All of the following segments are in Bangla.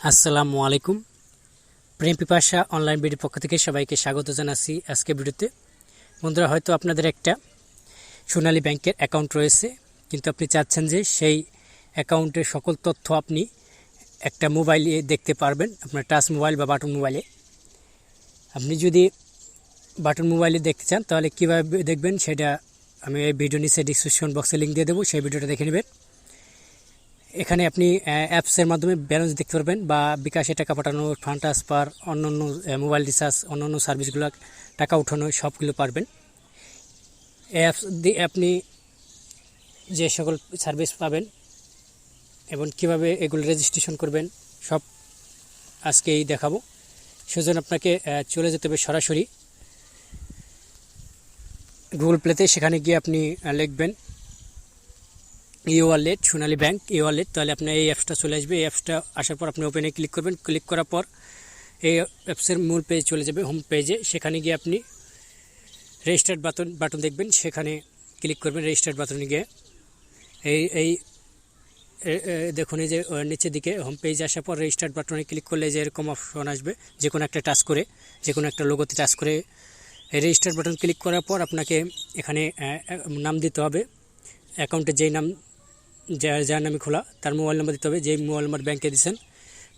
আসসালামু আলাইকুম। প্রেম পিপাসা অনলাইন ভিডিওর পক্ষ থেকে সবাইকে স্বাগত জানাচ্ছি। আজকে ভিডিওতে বন্ধুরা, হয়তো আপনাদের একটা সোনালী ব্যাংকের অ্যাকাউন্ট রয়েছে, কিন্তু আপনি চাচ্ছেন যে সেই অ্যাকাউন্টের সকল তথ্য আপনি একটা মোবাইলে দেখতে পারবেন, আপনার টাচ মোবাইল বা বাটন মোবাইলে। আপনি যদি বাটন মোবাইলে দেখতে চান তাহলে কীভাবে দেখবেন সেটা আমি এই ভিডিও নিচে ডিসক্রিপশন বক্সে লিঙ্ক দিয়ে দেবো, সেই ভিডিওটা দেখে নেবেন। এখানে আপনি অ্যাপসের মাধ্যমে ব্যালেন্স দেখতে পারবেন বা বিকাশে টাকা পাঠানো, ফান্ড ট্রান্সফার, অন্যান্য মোবাইল রিচার্জ, অন্যান্য সার্ভিসগুলো টাকা উঠানো সবগুলো পারবেন। অ্যাপস দিয়ে আপনি যে সকল সার্ভিস পাবেন এবং কিভাবে এগুলো রেজিস্ট্রেশন করবেন সব আজকেই দেখাবো। সেজন্য আপনাকে চলে যেতে হবে সরাসরি গুগল প্লেতে। সেখানে গিয়ে আপনি লিখবেন ই ওয়ালেট, সোনালী ব্যাংক ই ওয়ালেট, তাহলে আপনার এই অ্যাপসটা চলে আসবে। এই অ্যাপসটা আসার পর আপনি ওপেনে ক্লিক করবেন। ক্লিক করার পর এই অ্যাপসের মূল পেজ চলে যাবে, হোম পেজে। সেখানে গিয়ে আপনি রেজিস্টার বাটন দেখবেন, সেখানে ক্লিক করবেন। রেজিস্টার বাটনে গিয়ে এই দেখুন, এই যে নিচের দিকে হোম পেজ আসার পর রেজিস্টার বাটনে ক্লিক করলে যে এরকম অপশন আসবে, যে কোনো একটা টাচ করে, যে কোনো একটা লোগোতে টাচ করে এই রেজিস্টার বাটন ক্লিক করার পর আপনাকে এখানে নাম দিতে হবে। অ্যাকাউন্টে যেই নাম, যার নামে খোলা তার মোবাইল নাম্বার দিতে হবে, যেই মোবাইল নাম্বার ব্যাংকে দিচ্ছেন।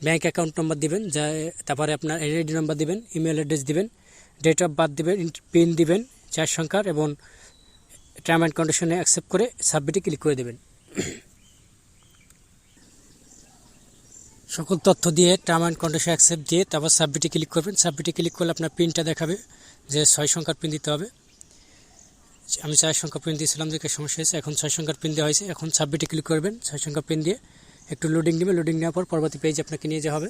ব্যাংক অ্যাকাউন্ট নম্বর দিবেন, যা তারপরে আপনার এনআইডি নাম্বার দিবেন, ইমেল অ্যাড্রেস দিবেন, ডেট অফ বার্থ দিবেন, পিন দিবেন 4 সংখ্যার, এবং টার্ম অ্যান্ড কন্ডিশনে অ্যাকসেপ্ট করে সাবমিটে ক্লিক করে দেবেন। সকল তথ্য দিয়ে টার্ম অ্যান্ড কন্ডিশন অ্যাকসেপ্ট দিয়ে তারপর সাবমিটে ক্লিক করবেন। সাবমিটে ক্লিক করলে আপনার পিনটা দেখাবে যে 6 সংখ্যার পিন দিতে হবে। আমি 4 সংখ্যার পিন দিয়েছিলাম, দেখে সমস্যা হয়েছে। এখন 6 সংখ্যার পিন দেওয়া হয়েছে। এখন সাবমিটে ক্লিক করবেন। 6 সংখ্যার পিন দিয়ে একটু লোডিং নেবে। লোডিং নেওয়ার পর পরবর্তী পেজ আপনাকে নিয়ে যাওয়া হবে।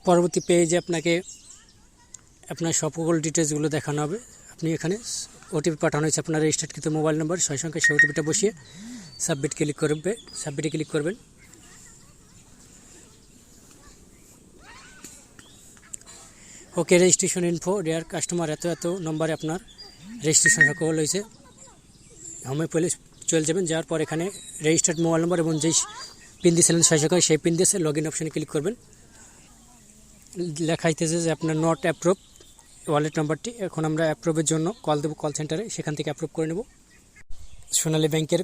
পরবর্তী পেজে আপনাকে আপনার সকল ডিটেলসগুলো দেখানো হবে। আপনি এখানে ওটিপি পাঠানো হয়েছে আপনার রেজিস্টার্ডকৃত মোবাইল নম্বর 6 সংখ্যা, সেই ওটিপিটা বসিয়ে সাবমিট ক্লিক করবে। সাবমিটে ক্লিক করবেন। ওকে, রেজিস্ট্রেশন ইনফো ডিয়ার কাস্টমার, এত নম্বরে আপনার রেজিস্ট্রেশন সকল হয়েছে। হোমে চলে যাবেন। যাওয়ার পর এখানে রেজিস্টার্ড মোবাইল নম্বর এবং যেই পিন দিয়েছিলেন 6 সংখ্যা, সেই পিন দিয়েছে লগ ইন অপশানে ক্লিক করবেন। লেখা হইতেছে যে আপনার নট অ্যাপ্রুভ ওয়ালেট নাম্বারটি। এখন আমরা অ্যাপ্রুভের জন্য কল দেবো কল সেন্টারে, সেখান থেকে অ্যাপ্রুভ করে নেব। সোনালী ব্যাংকের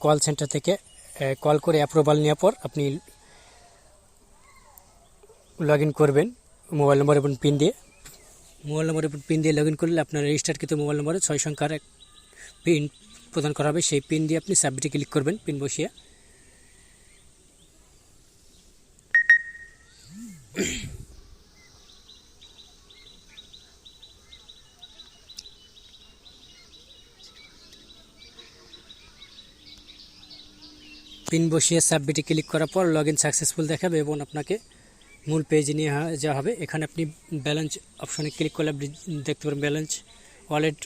কল সেন্টার থেকে কল করে অ্যাপ্রুভাল নেওয়ার পর আপনি লগ ইন করবেন মোবাইল নম্বর এবং পিন দিয়ে। মোবাইল নম্বর এবং পিন দিয়ে লগ ইন করলে আপনার রেজিস্টারকৃত মোবাইল নম্বরে 6 সংখ্যার এক পিন প্রদান করা হবে। সেই পিন দিয়ে আপনি সাবমিটে ক্লিক করবেন পিন বসিয়ে। পিন বসিয়ে সাবমিটে ক্লিক করার পর লগ ইন সাকসেসফুল দেখাবে এবং আপনাকে মূল পেজে নিয়ে যাওয়া হবে। এখানে আপনি ব্যালেন্স অপশনে ক্লিক করলে আপনি দেখতে পারবেন ব্যালেন্স। ওয়ালেট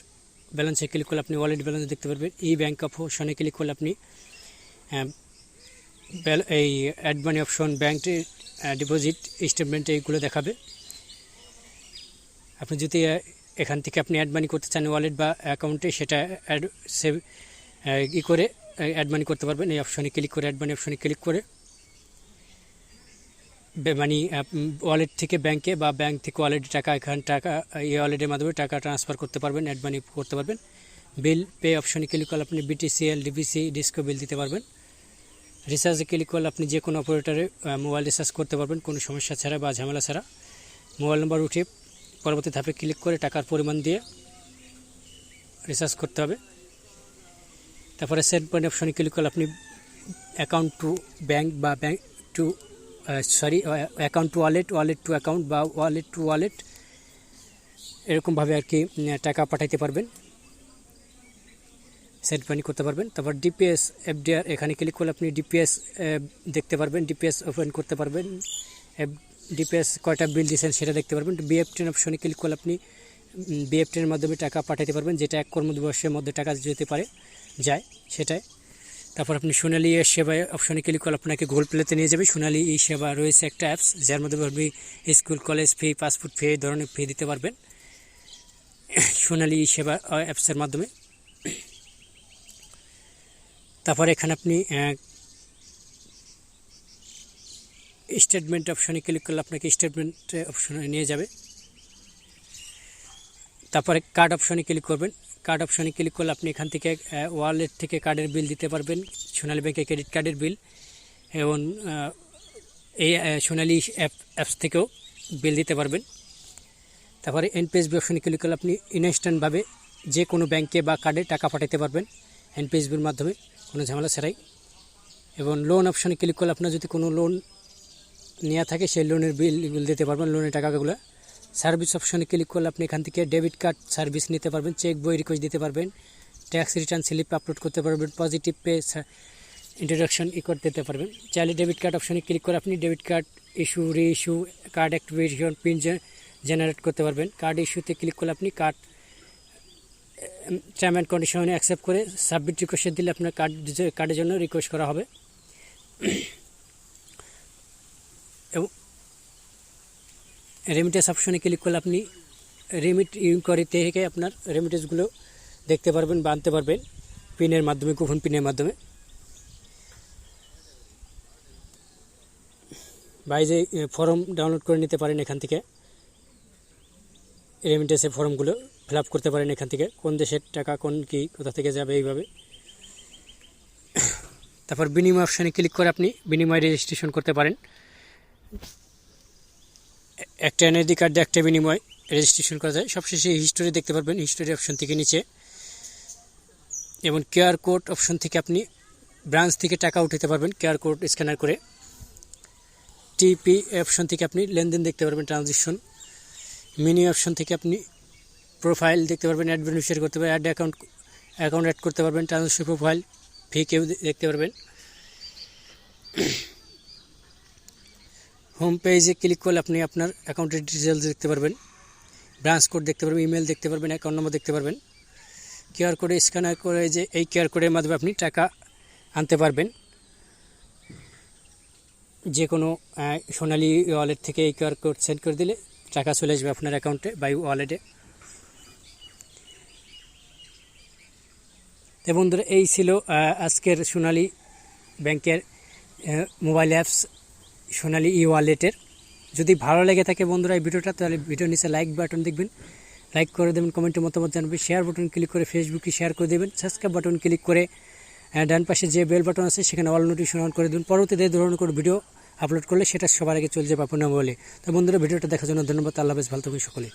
ব্যালেন্সে ক্লিক করলে আপনি ওয়ালেট ব্যালেন্স দেখতে পারবেন। ই ব্যাংক অপশনে ক্লিক করলে আপনি এই add money option, bank deposit statement এইগুলো দেখাবে। আপনি যদি এখান থেকে আপনি অ্যাড মানি করতে চান ওয়ালেট বা অ্যাকাউন্টে, সেটা অ্যাড সেভ করে অ্যাড মানি করতে পারবেন। এই অপশনে ক্লিক করে অ্যাড মানি অপশনে ক্লিক করে মানি ওয়ালেট থেকে ব্যাংকে বা ব্যাংক থেকে ওয়ালেটে টাকা, এখানে টাকা এই ওয়ালেটের মাধ্যমে টাকা ট্রান্সফার করতে পারবেন, অ্যাড মানি করতে পারবেন। বিল পে অপশনে ক্লিক করলে আপনি বিটিসিএল, ডিবিসি, ডিসকো বিল দিতে পারবেন। রিচার্জে ক্লিক করলে আপনি যে কোনো অপারেটরে মোবাইল রিচার্জ করতে পারবেন কোনো সমস্যা ছাড়া বা ঝামেলা ছাড়া। মোবাইল নম্বর উঠিয়ে পরবর্তী ধাপে ক্লিক করে টাকার পরিমাণ দিয়ে রিচার্জ করতে হবে। তারপরে সেন্ড মানি অপশনে ক্লিক করলে আপনি অ্যাকাউন্ট টু ব্যাংক বা bank to account two wallet, wallet two account বা ওয়ালেট টু ওয়ালেট, এরকমভাবে আর কি টাকা পাঠাইতে পারবেন, সেন্ড মানি করতে পারবেন। তারপর ডিপিএস এফডিআর, এখানে ক্লিক করলে আপনি ডিপিএস দেখতে পারবেন, ডিপিএস ওপেন করতে পারবেন, ডিপিএস কয়টা বিল দিয়েছেন সেটা দেখতে পারবেন। বিএফ10 অপশনে ক্লিক করলে আপনি বিএফ10 মাধ্যমে টাকা পাঠাতে পারবেন, যেটা 1 কর্মদিবসের মধ্যে টাকা যেতে পারে যায় সেটাই। তারপর আপনি সোনালী ই সেবা অপশনে ক্লিক করলে আপনাকে গুগল প্লেতে নিয়ে যাবে। সোনালী ই সেবা রয়েছে একটা অ্যাপস, যার মধ্যে আপনি স্কুল, কলেজ ফি, পাসপোর্ট ফি, এই ধরনের ফি দিতে পারবেন সোনালী ই সেবা অ্যাপসের মাধ্যমে। তারপরে এখানে আপনি স্টেটমেন্ট অপশনে ক্লিক করলে আপনাকে স্টেটমেন্ট অপশনে নিয়ে যাবে। তারপরে কার্ড অপশনে ক্লিক করবেন। কার্ড অপশনে ক্লিক করলে আপনি এখান থেকে ওয়ালেট থেকে কার্ডের বিল দিতে পারবেন, সোনালী ব্যাংকের ক্রেডিট কার্ডের বিল, এবং এই সোনালী অ্যাপস থেকেও বিল দিতে পারবেন। তারপরে এনপিএসবি অপশনে ক্লিক করলে আপনি ইনস্ট্যান্টভাবে যে কোনো ব্যাংকে বা কার্ডে টাকা পাঠাতে পারবেন এনপিএসবির মাধ্যমে, কোনো ঝামেলা ছাড়াই। এবং লোন অপশনে ক্লিক করলে আপনার যদি কোনো লোন নেওয়া থাকে সেই লোনের বিল দিতে পারবেন, লোনের টাকাগুলো। সার্ভিস অপশনে ক্লিক করলে আপনি এখান থেকে ডেবিট কার্ড সার্ভিস নিতে পারবেন, চেক বই রিকোয়েস্ট দিতে পারবেন, ট্যাক্স রিটার্ন স্লিপ আপলোড করতে পারবেন, পজিটিভ পে ইন্ট্রোডাকশন করতে দিতে পারবেন। চাইলে ডেবিট কার্ড অপশনে ক্লিক করে আপনি debit card issue, reissue, card activation, pin generate করতে পারবেন। কার্ড ইস্যুতে ক্লিক করলে আপনি কার্ড টার্ম অ্যান্ড কন্ডিশনে অ্যাকসেপ্ট করে সাবমিট রিকোয়েস্ট দিলে আপনার কার্ডের জন্য রিকোয়েস্ট করা হবে। এবং রেমিটেন্স অপশনে ক্লিক করলে আপনি রেমিট ইনকোয়ারি থেকে আপনার রেমিটেন্সগুলো দেখতে পারবেন বা আনতে পারবেন পিনের মাধ্যমে, গোপন পিনের মাধ্যমে। বা এই যে ফর্ম ডাউনলোড করে নিতে পারেন এখান থেকে, রেমিটেন্সের ফর্মগুলো ফিল আপ করতে পারেন এখান থেকে, কোন দেশের টাকা কোন কী কোথা থেকে যাবে এইভাবে। তারপর বিনিময় অপশানে ক্লিক করে আপনি বিনিময় রেজিস্ট্রেশন করতে পারেন। একটা এনআইডি কার্ড দিয়ে একটা বিনিময় রেজিস্ট্রেশন করা যায়। সবশেষে হিস্টোরি দেখতে পারবেন, হিস্টোরি অপশন থেকে নিচে। এবং কিউআর কোড অপশন থেকে আপনি ব্রাঞ্চ থেকে টাকা উঠাতে পারবেন কিউআর কোড স্ক্যানার করে। টিপি অপশন থেকে আপনি লেনদেন দেখতে পারবেন, ট্রানজেকশন। মিনি অপশন থেকে আপনি প্রোফাইল দেখতে পারবেন, অ্যাড বেনিফিশিয়ারি করতে পারবেন, অ্যাকাউন্ট অ্যাড করতে পারবেন, ট্রানজেকশন প্রোফাইল, ফি কেউ দেখতে পারবেন। হোম পেজে ক্লিক করলে আপনি আপনার অ্যাকাউন্টের ডিটেলস দেখতে পারবেন, ব্রাঞ্চ কোড দেখতে পারবেন, ইমেল দেখতে পারবেন, অ্যাকাউন্ট নম্বর দেখতে পারবেন। কিউআর কোডে স্ক্যানার করে যে এই কিউআর কোডের মাধ্যমে আপনি টাকা আনতে পারবেন। যে কোনো সোনালী ওয়ালেট থেকে এই কিউআর কোড সেন্ড করে দিলে টাকা চলে আসবে আপনার অ্যাকাউন্টে বা ওয়ালেটে। তো বন্ধুরা, এই ছিল আজকের সোনালী ব্যাংকের মোবাইল অ্যাপস সোনালী ওয়ালেটের। যদি ভালো লেগে থাকে বন্ধুরা এই ভিডিওটা, তাহলে ভিডিওর নিচে লাইক বাটন দেখবেন, লাইক করে দেবেন, কমেন্টে মতামত জানাবেন, শেয়ার বাটন ক্লিক করে ফেসবুকে শেয়ার করে দেবেন, সাবস্ক্রাইব বাটন ক্লিক করে ডান পাশে যে বেল বাটন আছে সেখানে অল নোটিফিকেশন অন করে দেবেন। পরবর্তীতে এই ধরনের কোনো ভিডিও আপলোড করলে সেটা সবার আগে চলে যাবে আপনার মোবাইলে। তো বন্ধুরা, ভিডিওটা দেখার জন্য ধন্যবাদ। আল্লাহ হাফেজ, ভালো থাকবেন সকলে।